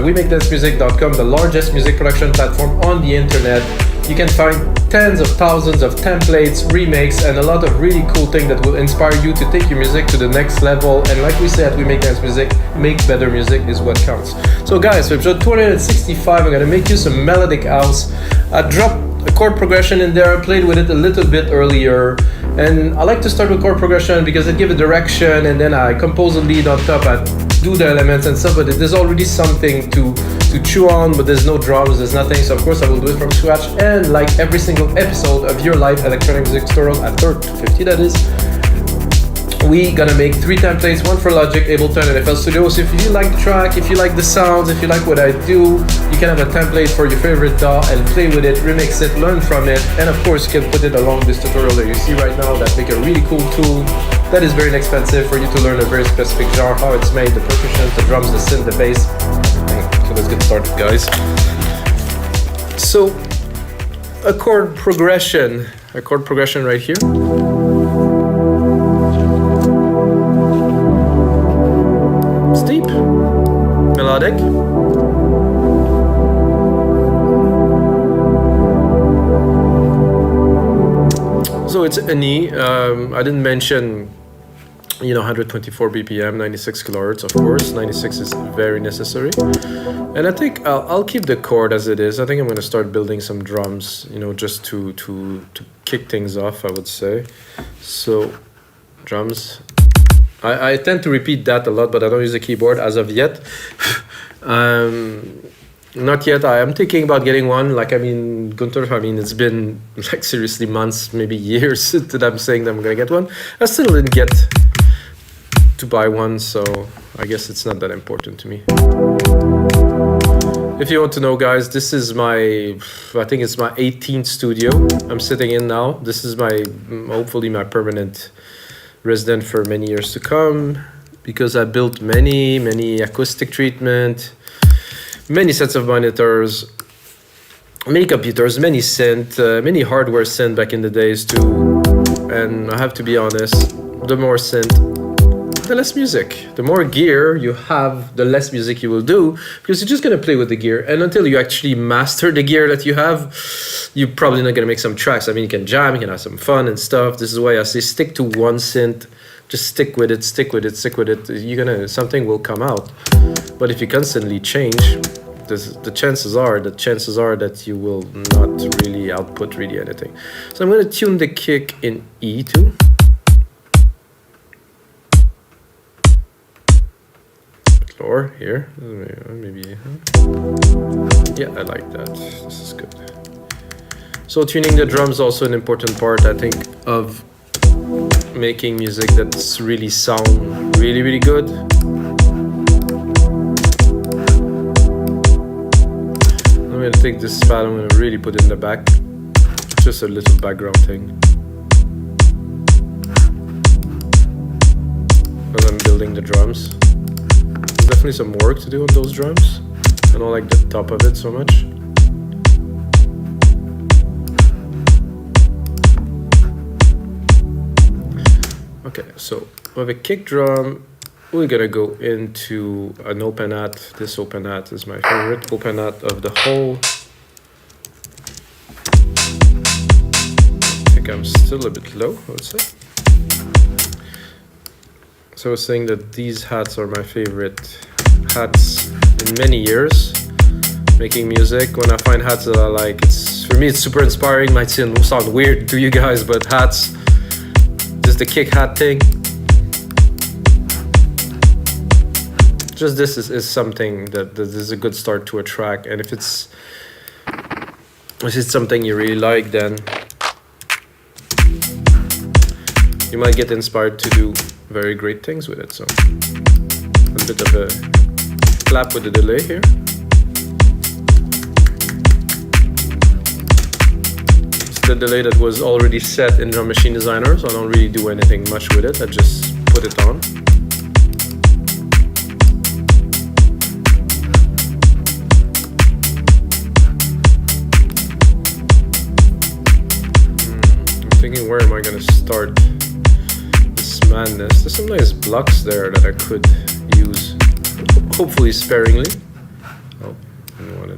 WeMakeDanceMusic.com, the largest music production platform on the internet. You can find tens of thousands of templates, remakes, and a lot of really cool things that will inspire you to take your music to the next level. And like we say at We Make Dance Music, make better music is what counts. So guys, for episode 265, I'm gonna make you some melodic house. I dropped a chord progression in there, I played with it a little bit earlier. And I like to start with chord progression because it gives a direction, and then I compose a lead on top, I do the elements and stuff, but there's already something to chew on, but there's no drums, there's nothing, so of course I will do it from scratch. And like every single episode of your live electronic music tutorial at 250, that is, we gonna make 3 templates, one for Logic, Ableton, and FL Studio. So if you like the track, if you like the sounds, if you like what I do, you can have a template for your favorite DAW and play with it, remix it, learn from it, and of course you can put it along this tutorial that you see right now that make a really cool tool that is very inexpensive for you to learn a very specific genre, how it's made, the percussion, the drums, the synth, the bass. So let's get started, guys. So a chord progression right here. Steep, melodic. So it's an E. I didn't mention, 124 BPM, 96 kilohertz, of course. 96 is very necessary. And I think I'll keep the chord as it is. I think I'm going to start building some drums, just to kick things off, I would say. So, drums. I tend to repeat that a lot, but I don't use a keyboard as of yet. Not yet. I am thinking about getting one. Gunther, it's been seriously months, maybe years that I'm saying that I'm going to get one. I still didn't get to buy one, so I guess it's not that important to me. If you want to know, guys, this is I think it's my 18th studio I'm sitting in now. This is hopefully my permanent resident for many years to come, because I built many acoustic treatment, many sets of monitors, many computers, many synth, many hardware synth back in the days too. And I have to be honest, the more synth, the less music. The more gear you have, the less music you will do, because you're just gonna play with the gear. And until you actually master the gear that you have, you're probably not gonna make some tracks. You can jam, you can have some fun and stuff. This is why I say stick to one synth. Just stick with it. Something will come out. But if you constantly change, the chances are that you will not really output anything. So I'm gonna tune the kick in E too. Lower here, maybe. Yeah, I like that. This is good. So tuning the drums also an important part, I think, of making music that's really sound really good. I'm gonna take this pad, I'm gonna really put it in the back. Just a little background thing. As I'm building the drums. There's definitely some work to do on those drums. I don't like the top of it so much. Okay, so with a kick drum, we're gonna go into an open hat. This open hat is my favorite open hat of the whole. I think I'm still a bit low, I would say. So I was saying that these hats are my favorite hats in many years. Making music, when I find hats that I like, for me it's super inspiring. Might sound weird to you guys, but hats, just the kick hat thing. Just this is something that is a good start to a track. And if it's something you really like, then you might get inspired to do very great things with it. So a bit of a clap with the delay here. It's the delay that was already set in Drum Machine Designer, so I don't really do anything much with it. I just put it on. I'm thinking, where am I going to start this madness? There's some nice blocks there that I could use, hopefully sparingly.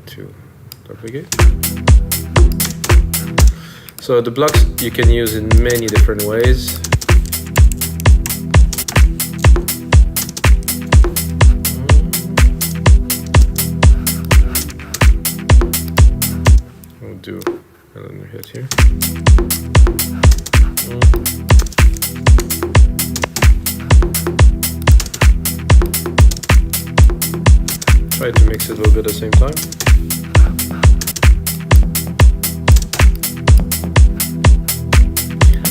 to duplicate. So the blocks you can use in many different ways. We'll do another hit here. Try to mix it a little bit at the same time.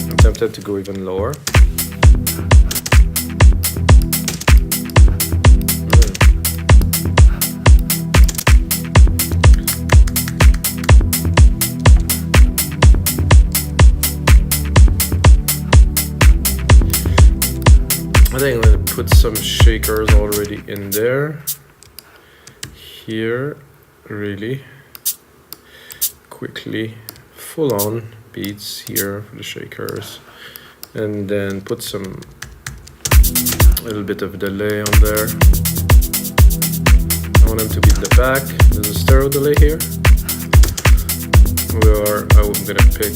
I'm tempted to go even lower. I think I'm going to put some shakers already in there. Here, really quickly, full on beats here for the shakers, and then put some little bit of delay on there. I want them to be in the back. There's a stereo delay here, where I'm gonna pick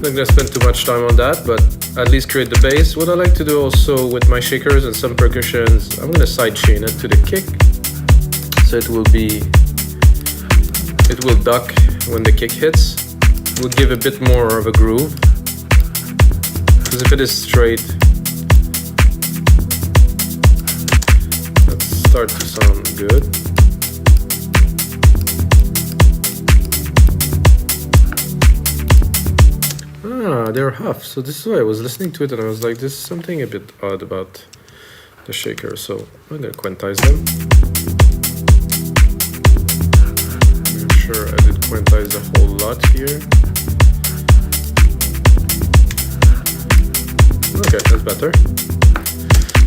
I'm not gonna spend too much time on that, but at least create the bass. What I like to do also with my shakers and some percussions, I'm gonna sidechain it to the kick, so it will duck when the kick hits. It will give a bit more of a groove, because if it is straight, let's start to sound good. Ah, they're half. So this is why I was listening to it and I was like, there's something a bit odd about the shaker. So I'm gonna quantize them. I'm sure I did quantize a whole lot here. Okay, that's better.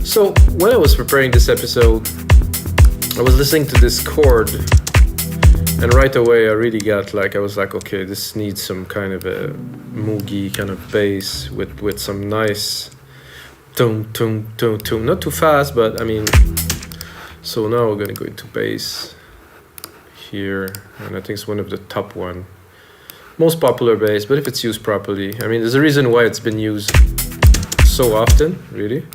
So when I was preparing this episode, I was listening to this chord, and right away I really got like, I was like, okay, this needs some kind of a moogie kind of bass with some nice tone, not too fast, but I mean, so now we're gonna go into bass here, and I think it's one of the top one, most popular bass, but if it's used properly, I mean, there's a reason why it's been used so often, really.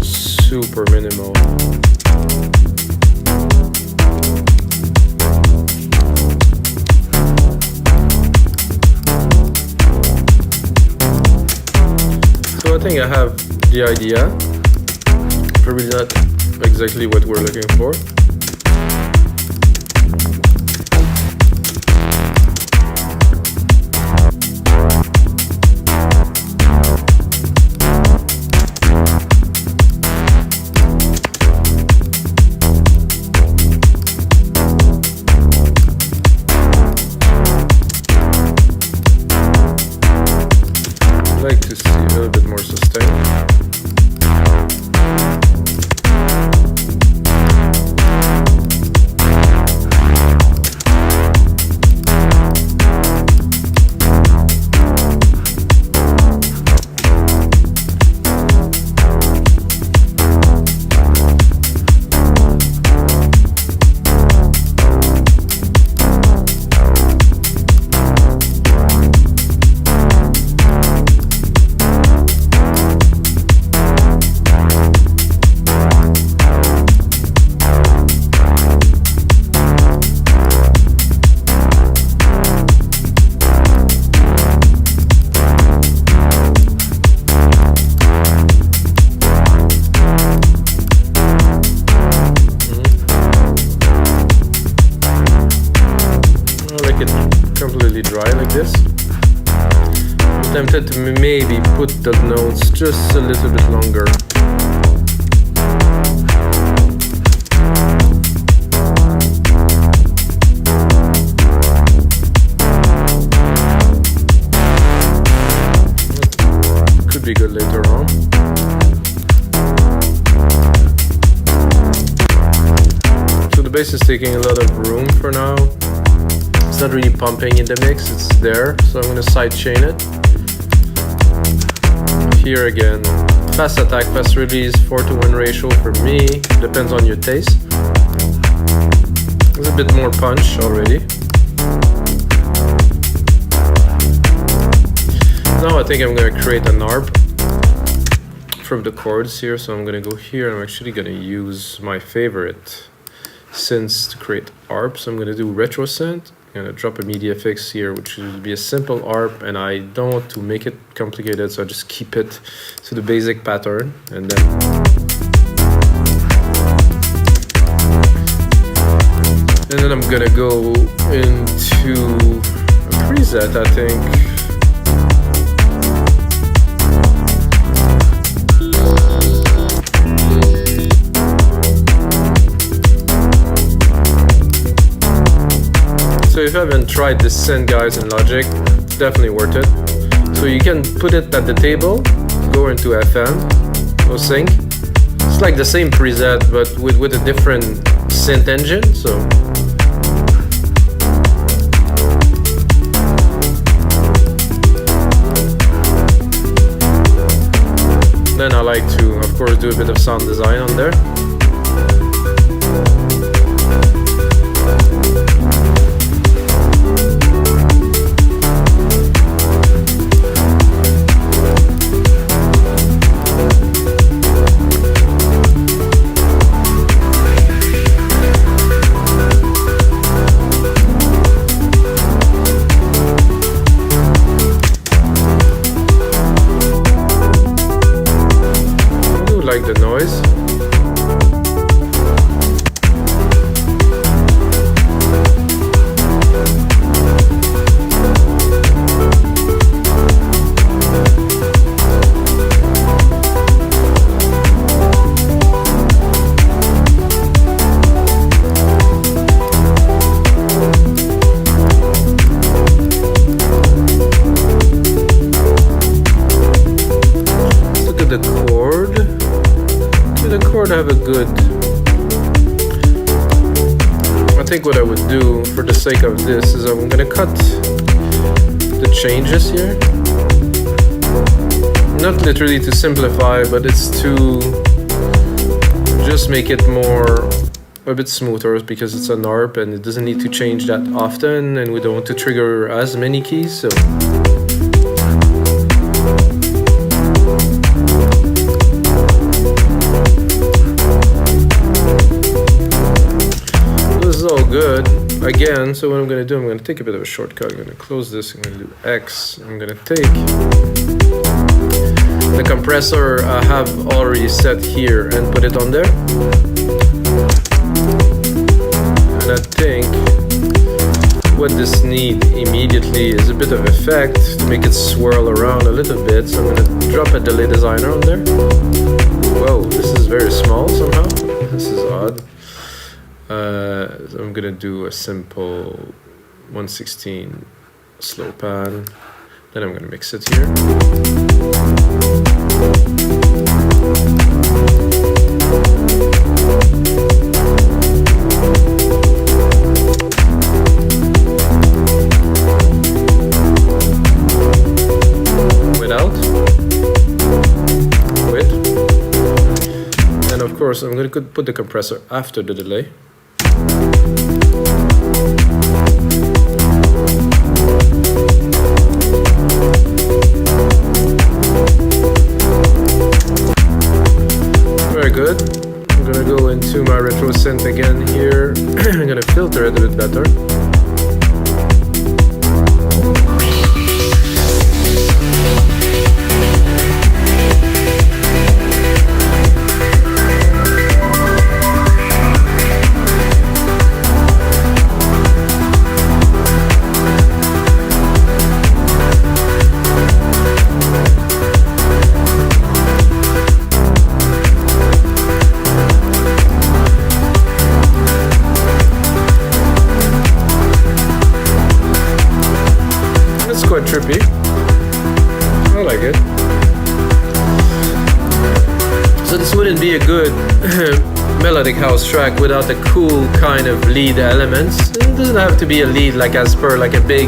Super minimal. So I think I have the idea. Probably not exactly what we're looking for. To see a little bit more sustained. Tempted to maybe put the notes just a little bit longer. Could be good later on. So the bass is taking a lot of room for now. It's not really pumping in the mix, it's there, so I'm going to sidechain it. Here again, fast attack, fast release, 4:1 ratio for me, depends on your taste. There's a bit more punch already. Now I think I'm going to create an ARP from the chords here, so I'm going to go here. I'm actually going to use my favorite synths to create ARP, so I'm going to do Restro Synth. I'm going to drop a media fix here, which will be a simple ARP, and I don't want to make it complicated, so I just keep it to the basic pattern. And then I'm going to go into a preset, I think. So if you haven't tried this synth, guys, in Logic, it's definitely worth it. So you can put it at the table, go into FM, go sync. It's like the same preset, but with a different synth engine. So then I like to, of course, do a bit of sound design on there. Like the noise. Look at the chord. The chord have a good. I think what I would do for the sake of this is I'm gonna cut the changes here. Not literally to simplify, but it's to just make it a bit smoother, because it's an ARP and it doesn't need to change that often, and we don't want to trigger as many keys. So good. Again, so what I'm going to do, I'm going to take a bit of a shortcut. I'm going to close this. I'm going to do X. I'm going to take the compressor I have already set here and put it on there. And I think what this needs immediately is a bit of effect to make it swirl around a little bit. So I'm going to drop a delay designer on there. Whoa, this is very small somehow. This is odd. So I'm gonna do a simple 1/16 slow pan. Then I'm gonna mix it here. Without. With. And of course, I'm gonna put the compressor after the delay. Very good. I'm gonna go into my Restro Synth again here. I'm gonna filter it a bit better. like it. So this wouldn't be a good melodic house track without the cool kind of lead elements. It doesn't have to be a lead like as per like a big,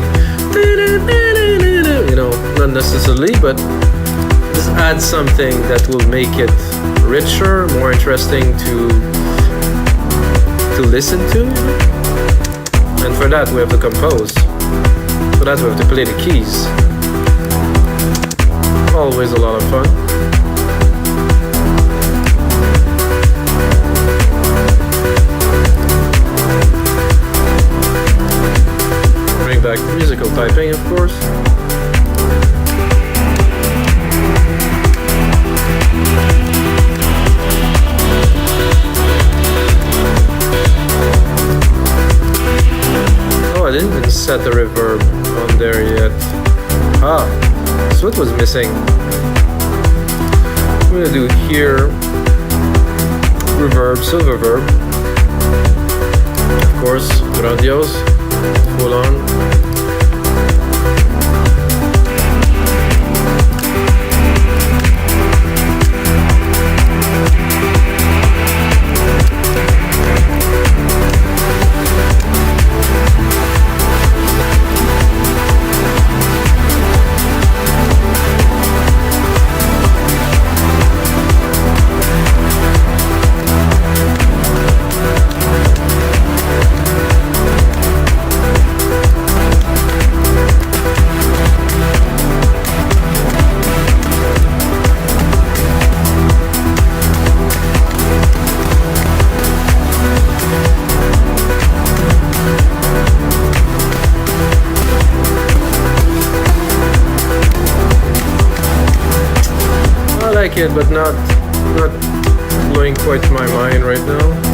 you know, not necessarily, but just add something that will make it richer, more interesting to listen to. And for that we have to compose. For that we have to play the keys. Always a lot of fun. Bring back musical typing, of course. Oh, I didn't even set the reverb on there yet. Ah, that's what was missing. I'm gonna do here reverb, silver reverb. Of course, grandiose, full on. I like it, but not blowing quite my mind right now.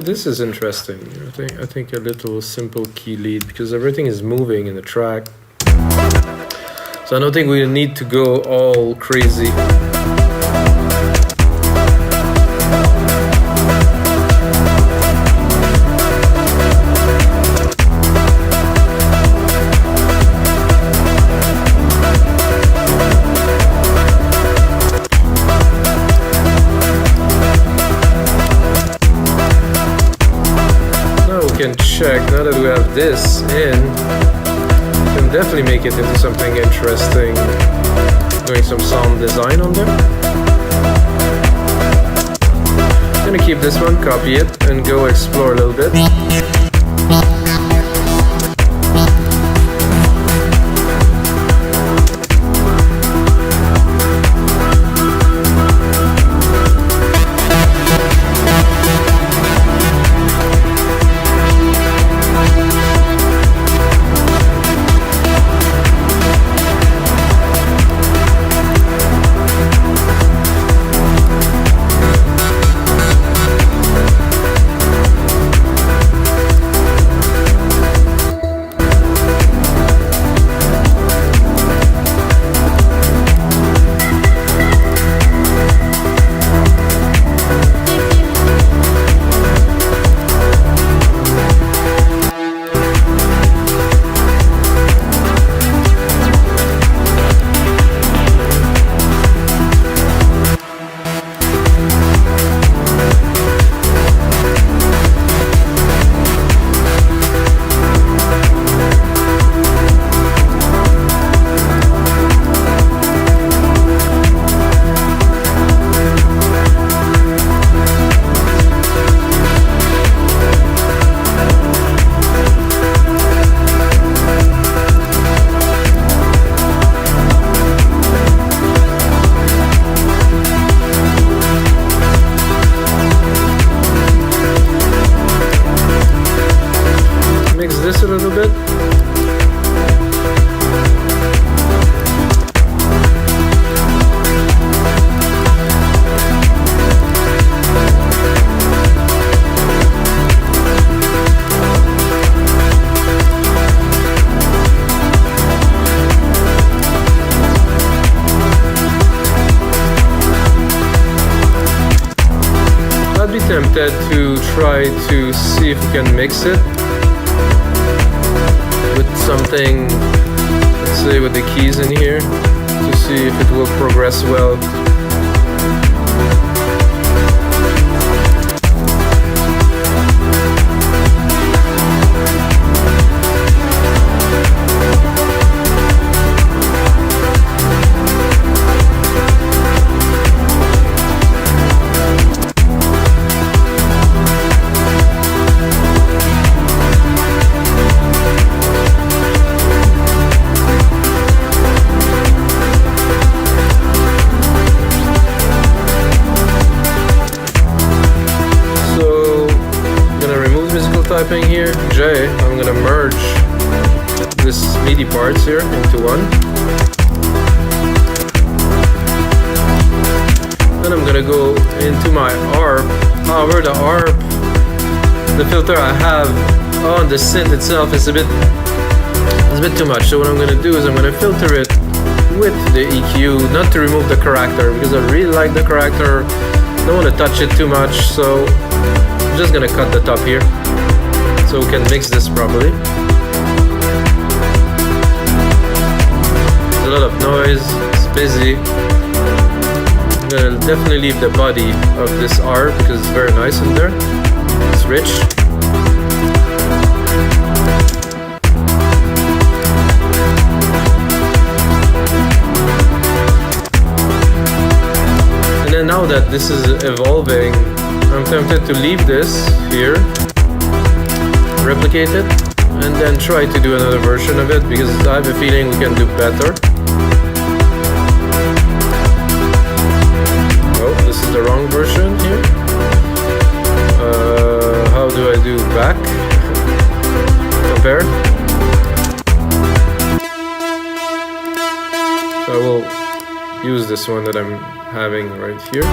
This is interesting. I think a little simple key lead because everything is moving in the track. So I don't think we need to go all crazy. Check, now that we have this in, we can definitely make it into something interesting, doing some sound design on there. I'm gonna keep this one, copy it, and go explore a little bit. little bit. Tempted to try to see if we can mix it with something, let's say with the keys in here, to see if it will progress well. Typing here, J, I'm gonna merge this MIDI parts here into one. Then I'm gonna go into my ARP. However, the ARP, the filter I have on the synth itself is a bit too much. So what I'm gonna do is I'm gonna filter it with the EQ, not to remove the character, because I really like the character. Don't want to touch it too much, so I'm just gonna cut the top here, so we can mix this properly. There's a lot of noise, it's busy. I'm gonna definitely leave the body of this art because it's very nice in there. It's rich. And then now that this is evolving, I'm tempted to leave this here, replicate it, and then try to do another version of it because I have a feeling we can do better. Oh, this is the wrong version here. How do I do back? Compare. So I will use this one that I'm having right here.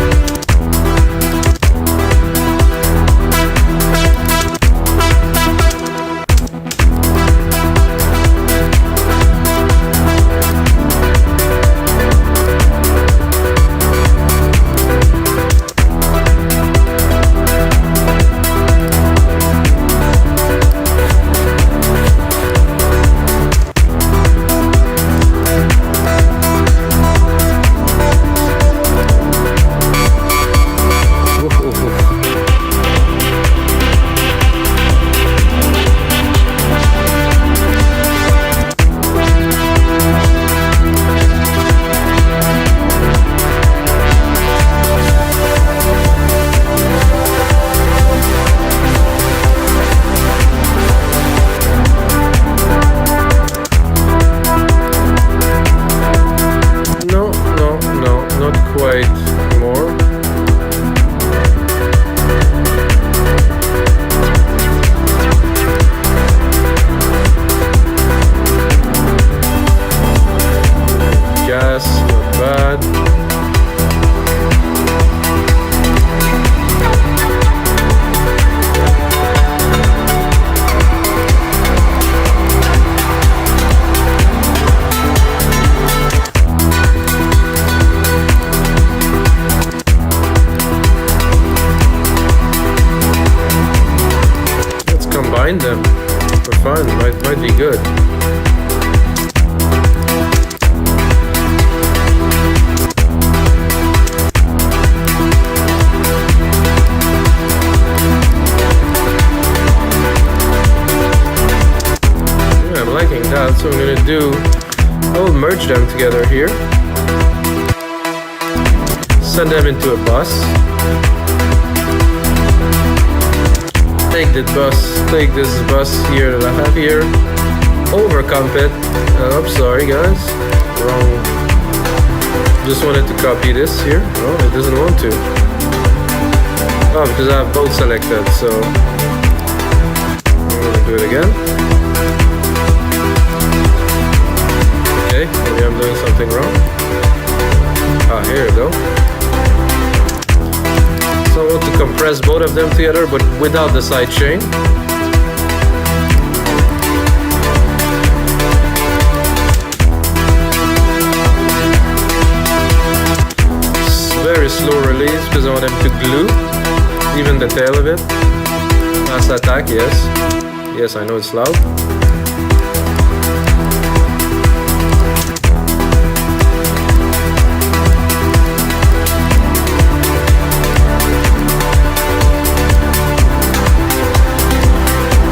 Them for fun might be good. Yeah, I'm liking that, so I'm gonna do, I'll merge them together here, send them into a bus. Take this bus here that I have here, overcomp it. Oops, sorry guys, wrong. Just wanted to copy this here. No, it doesn't want to. Oh, because I have both selected, so I'm gonna do it again. both of them together, but without the sidechain. Very slow release because I want them to glue, even the tail of it. Last attack, yes. Yes, I know it's loud.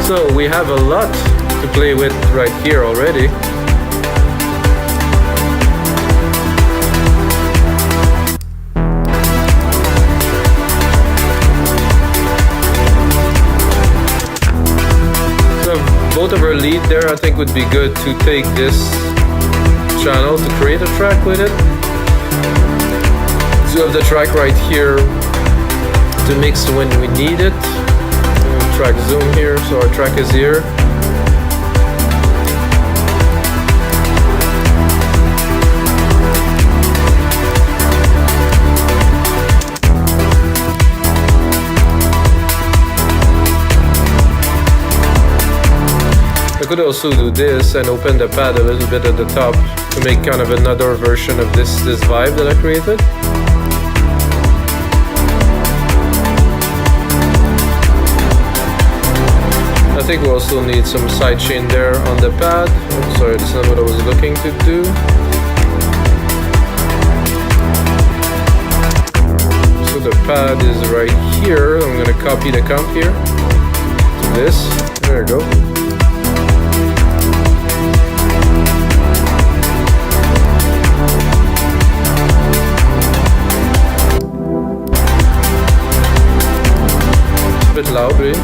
So we have a lot to play with right here already. Both of our lead there, I think would be good to take this channel to create a track with it. So you have the track right here to mix when we need it. Track zoom here, so our track is here. I could also do this and open the pad a little bit at the top to make kind of another version of this vibe that I created. I think we also need some sidechain there on the pad. Oh, sorry, this is not what I was looking to do. So the pad is right here. I'm gonna copy the comp here to this. There we go. Loud, really.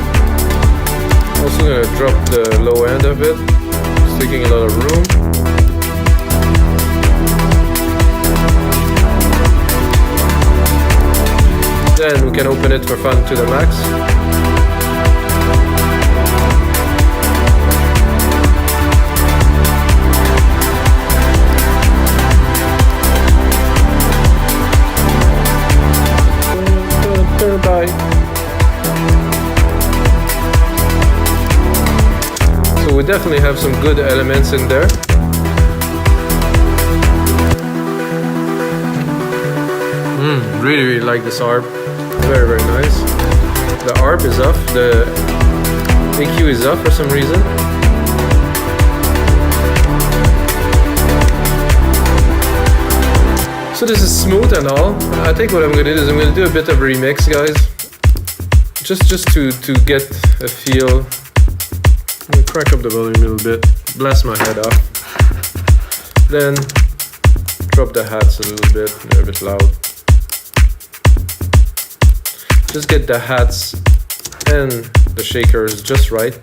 Also gonna drop the low end of it. It's taking a lot of room. Then we can open it for fun to the max. Bye. We definitely have some good elements in there. Really like this ARP. Very nice. The ARP is off. The EQ is off for some reason. So this is smooth and all. I think what I'm gonna do is I'm gonna do a bit of remix, guys. Just to get a feel. I'm gonna crack up the volume a little bit, blast my head off, then drop the hats a little bit, they're a bit loud. Just get the hats and the shakers just right.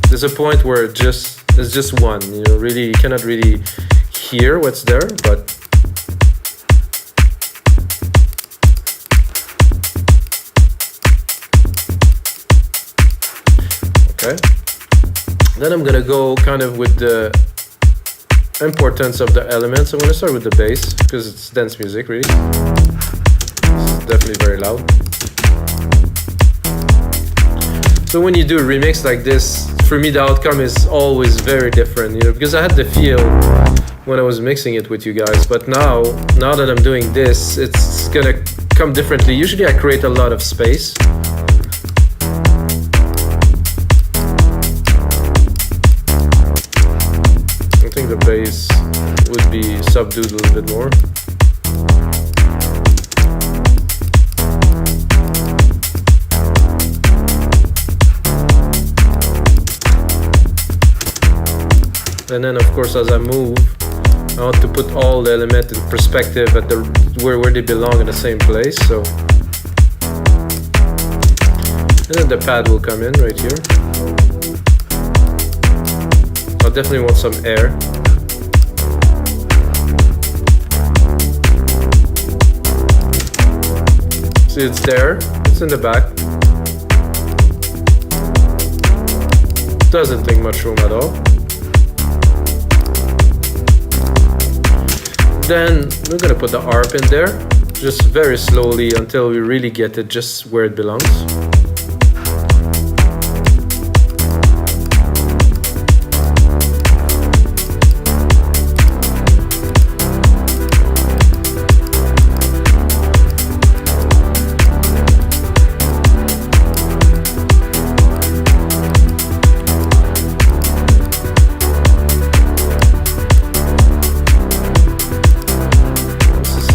There's a point where it's just one, really, you cannot really hear what's there, but okay. Then I'm gonna go kind of with the importance of the elements. I'm gonna start with the bass because it's dance music, really. It's definitely very loud. So when you do a remix like this, for me the outcome is always very different, because I had the feel when I was mixing it with you guys, but now that I'm doing this, it's gonna come differently. Usually I create a lot of space. I think the bass would be subdued a little bit more. And then of course as I move, I want to put all the elements in perspective at where they belong in the same place. So, and then the pad will come in right here. I definitely want some air. See, it's there, it's in the back. Doesn't take much room at all. Then we're gonna put the ARP in there, just very slowly until we really get it just where it belongs.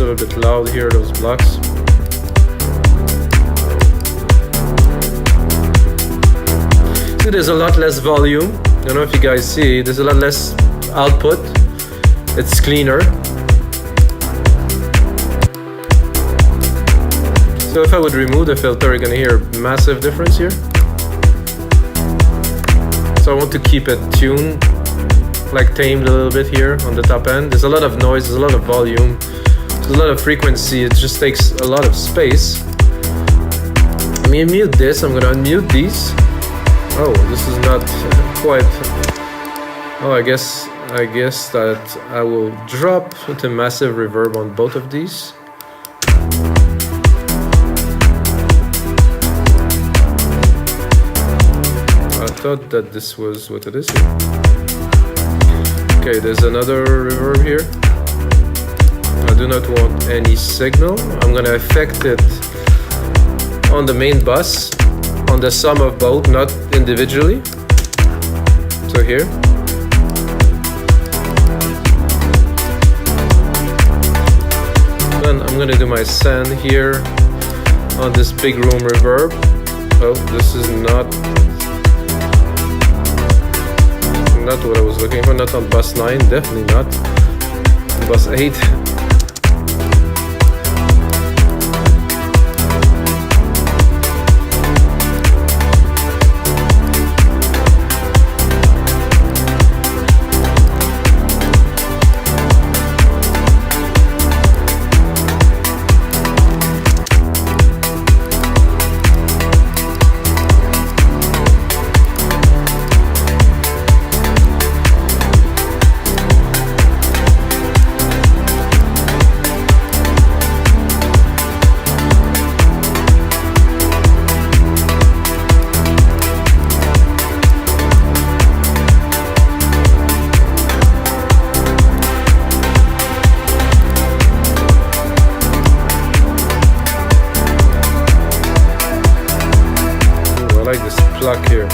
A bit loud here, those blocks. See, there's a lot less volume. I don't know if you guys see, there's a lot less output. It's cleaner. So if I would remove the filter, you're gonna hear a massive difference here. So I want to keep it tuned, like tamed a little bit here on the top end. There's a lot of noise, there's a lot of volume. A lot of frequency, it just takes a lot of space. Let me mute this, I'm gonna unmute these. Oh, this is not quite... Oh, I guess that I will drop into massive reverb on both of these. I thought that this was what it is here. Okay, there's another reverb here. I do not want any signal. I'm gonna affect it on the main bus, on the sum of both, not individually. So here. Then I'm gonna do my send here on this big room reverb. Oh, this is not what I was looking for. Not on bus 9, definitely not. On bus 8. I like this pluck here.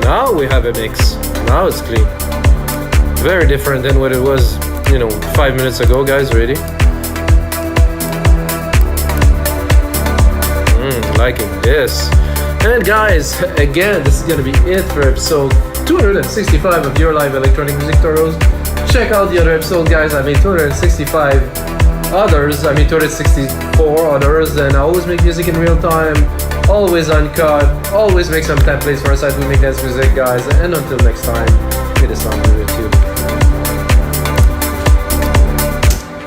Now we have a mix. Now it's clean. Very different than what it was, 5 minutes ago, guys. Ready? Liking this. And guys, again, this is gonna be it for episode 265 of your live electronic music tutorials. Check out the other episode, guys. I made 265 others. I made 264 others, and I always make music in real time, always uncut, always make some templates for a site we make dance music, guys. And until next time, may the sound